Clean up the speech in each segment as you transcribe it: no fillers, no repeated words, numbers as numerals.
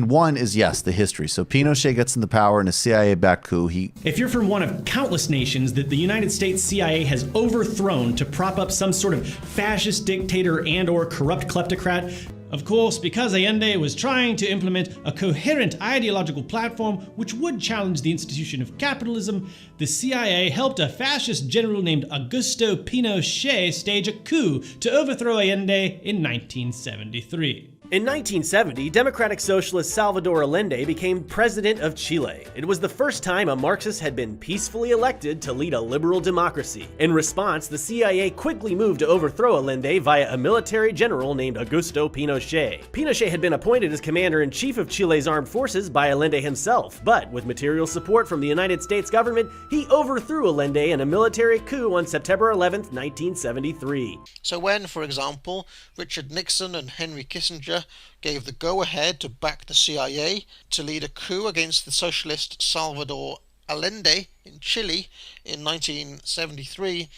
one is, yes, the history. So Pinochet gets into power in a CIA-backed coup. If you're from one of countless nations that the United States CIA has overthrown to prop up some sort of fascist dictator and or corrupt kleptocrat, of course, because Allende was trying to implement a coherent ideological platform which would challenge the institution of capitalism, the CIA helped a fascist general named Augusto Pinochet stage a coup to overthrow Allende in 1973. In 1970, Democratic Socialist Salvador Allende became president of Chile. It was the first time a Marxist had been peacefully elected to lead a liberal democracy. In response, the CIA quickly moved to overthrow Allende via a military general named Augusto Pinochet. Pinochet had been appointed as commander-in-chief of Chile's armed forces by Allende himself, but with material support from the United States government, he overthrew Allende in a military coup on September 11, 1973. So when, for example, Richard Nixon and Henry Kissinger gave the go-ahead to back the CIA to lead a coup against the socialist Salvador Allende in Chile in 1973.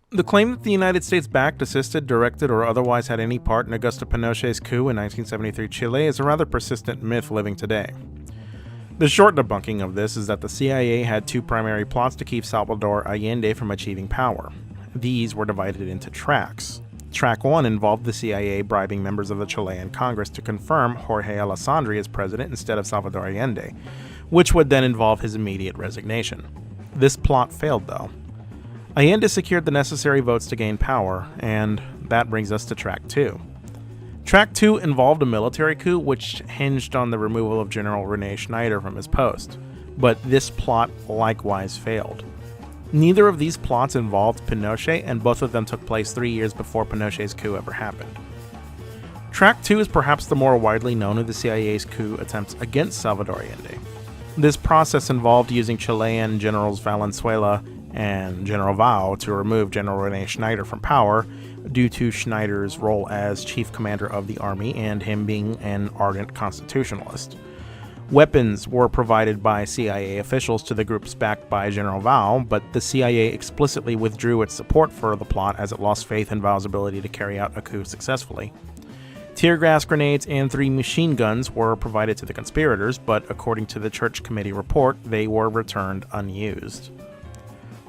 The claim that the United States backed, assisted, directed, or otherwise had any part in Augusto Pinochet's coup in 1973 Chile is a rather persistent myth living today. The short debunking of this is that the CIA had two primary plots to keep Salvador Allende from achieving power. These were divided into tracks. Track 1 involved the CIA bribing members of the Chilean Congress to confirm Jorge Alessandri as president instead of Salvador Allende, which would then involve his immediate resignation. This plot failed, though. Allende secured the necessary votes to gain power, and that brings us to Track 2. Track 2 involved a military coup which hinged on the removal of General René Schneider from his post, but this plot likewise failed. Neither of these plots involved Pinochet, and both of them took place 3 years before Pinochet's coup ever happened. Track 2 is perhaps the more widely known of the CIA's coup attempts against Salvador Allende. This process involved using Chilean Generals Valenzuela and General Vao to remove General René Schneider from power due to Schneider's role as chief commander of the army and him being an ardent constitutionalist. Weapons were provided by CIA officials to the groups backed by General Vao, but the CIA explicitly withdrew its support for the plot as it lost faith in Vao's ability to carry out a coup successfully. Tear gas grenades and 3 machine guns were provided to the conspirators, but according to the Church Committee report, they were returned unused.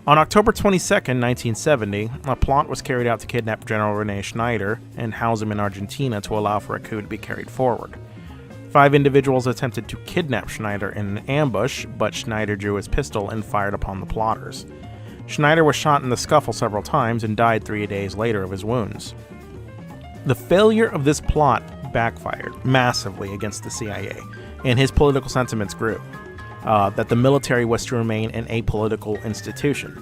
On October 22, 1970, a plot was carried out to kidnap General René Schneider and house him in Argentina to allow for a coup to be carried forward. 5 individuals attempted to kidnap Schneider in an ambush, but Schneider drew his pistol and fired upon the plotters. Schneider was shot in the scuffle several times and died 3 days later of his wounds. The failure of this plot backfired massively against the CIA, and his political sentiments grew, that the military was to remain an apolitical institution.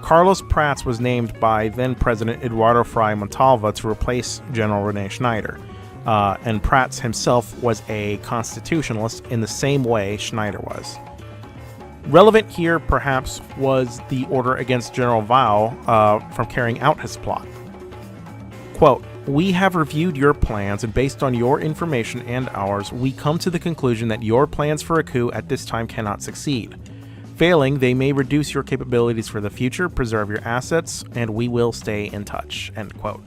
Carlos Prats was named by then-President Eduardo Frei Montalva to replace General René Schneider. And Prats himself was a constitutionalist in the same way Schneider was. Relevant here, perhaps, was the order against General Vao from carrying out his plot. Quote, "We have reviewed your plans, and based on your information and ours, we come to the conclusion that your plans for a coup at this time cannot succeed. Failing, they may reduce your capabilities for the future, preserve your assets, and we will stay in touch." End quote.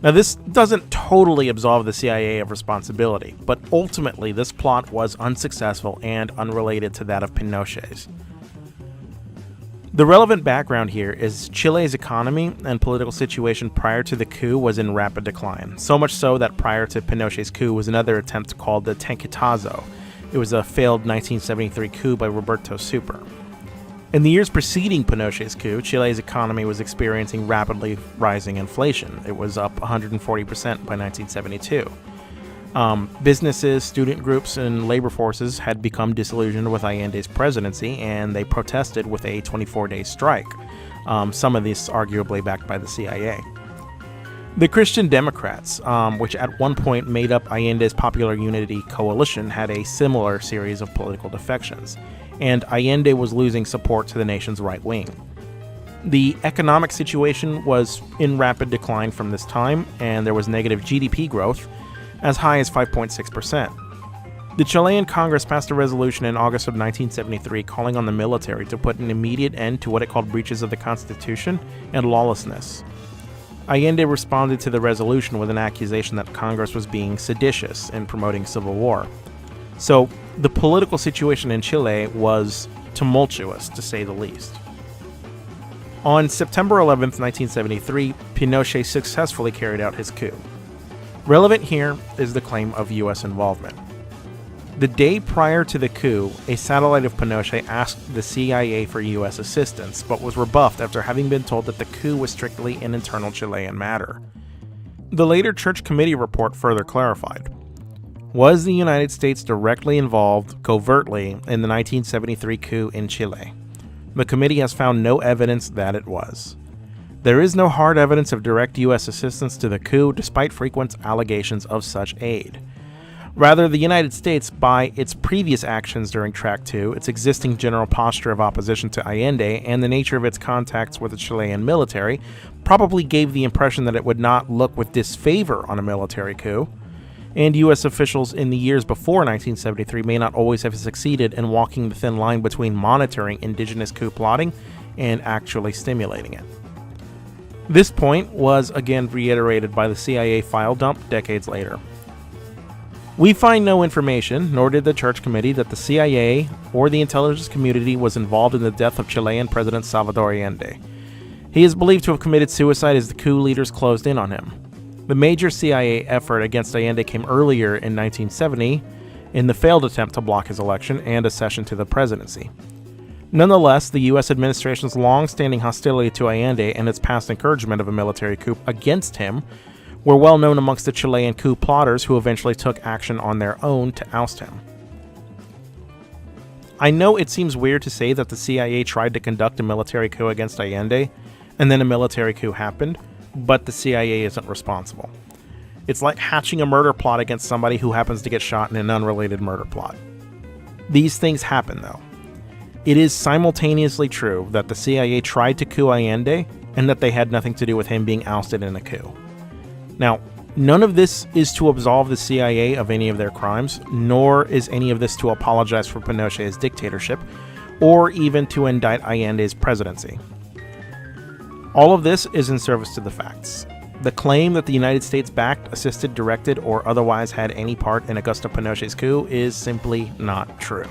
Now, this doesn't totally absolve the CIA of responsibility, but ultimately this plot was unsuccessful and unrelated to that of Pinochet's. The relevant background here is Chile's economy and political situation prior to the coup was in rapid decline, so much so that prior to Pinochet's coup was another attempt called the Tanquetazo. It was a failed 1973 coup by Roberto Super. In the years preceding Pinochet's coup, Chile's economy was experiencing rapidly rising inflation. It was up 140% by 1972. Businesses, student groups, and labor forces had become disillusioned with Allende's presidency, and they protested with a 24-day strike, some of this arguably backed by the CIA. The Christian Democrats, which at one point made up Allende's Popular Unity Coalition, had a similar series of political defections, and Allende was losing support to the nation's right wing. The economic situation was in rapid decline from this time, and there was negative GDP growth, as high as 5.6%. The Chilean Congress passed a resolution in August of 1973 calling on the military to put an immediate end to what it called breaches of the Constitution and lawlessness. Allende responded to the resolution with an accusation that Congress was being seditious and promoting civil war. So, the political situation in Chile was tumultuous, to say the least. On September 11, 1973, Pinochet successfully carried out his coup. Relevant here is the claim of U.S. involvement. The day prior to the coup, a satellite of Pinochet asked the CIA for U.S. assistance, but was rebuffed after having been told that the coup was strictly an internal Chilean matter. The later Church Committee report further clarified. Was the United States directly involved, covertly, in the 1973 coup in Chile? The committee has found no evidence that it was. There is no hard evidence of direct U.S. assistance to the coup, despite frequent allegations of such aid. Rather, the United States, by its previous actions during Track 2, its existing general posture of opposition to Allende, and the nature of its contacts with the Chilean military, probably gave the impression that it would not look with disfavor on a military coup, and U.S. officials in the years before 1973 may not always have succeeded in walking the thin line between monitoring indigenous coup plotting and actually stimulating it. This point was again reiterated by the CIA file dump decades later. We find no information, nor did the Church Committee, that the CIA or the intelligence community was involved in the death of Chilean President Salvador Allende. He is believed to have committed suicide as the coup leaders closed in on him. The major CIA effort against Allende came earlier in 1970 in the failed attempt to block his election and accession to the presidency. Nonetheless, the U.S. administration's long-standing hostility to Allende and its past encouragement of a military coup against him were well known amongst the Chilean coup plotters who eventually took action on their own to oust him. I know it seems weird to say that the CIA tried to conduct a military coup against Allende, and then a military coup happened, but the CIA isn't responsible. It's like hatching a murder plot against somebody who happens to get shot in an unrelated murder plot. These things happen, though. It is simultaneously true that the CIA tried to coup Allende, and that they had nothing to do with him being ousted in a coup. Now, none of this is to absolve the CIA of any of their crimes, nor is any of this to apologize for Pinochet's dictatorship, or even to indict Allende's presidency. All of this is in service to the facts. The claim that the United States backed, assisted, directed, or otherwise had any part in Augusto Pinochet's coup is simply not true.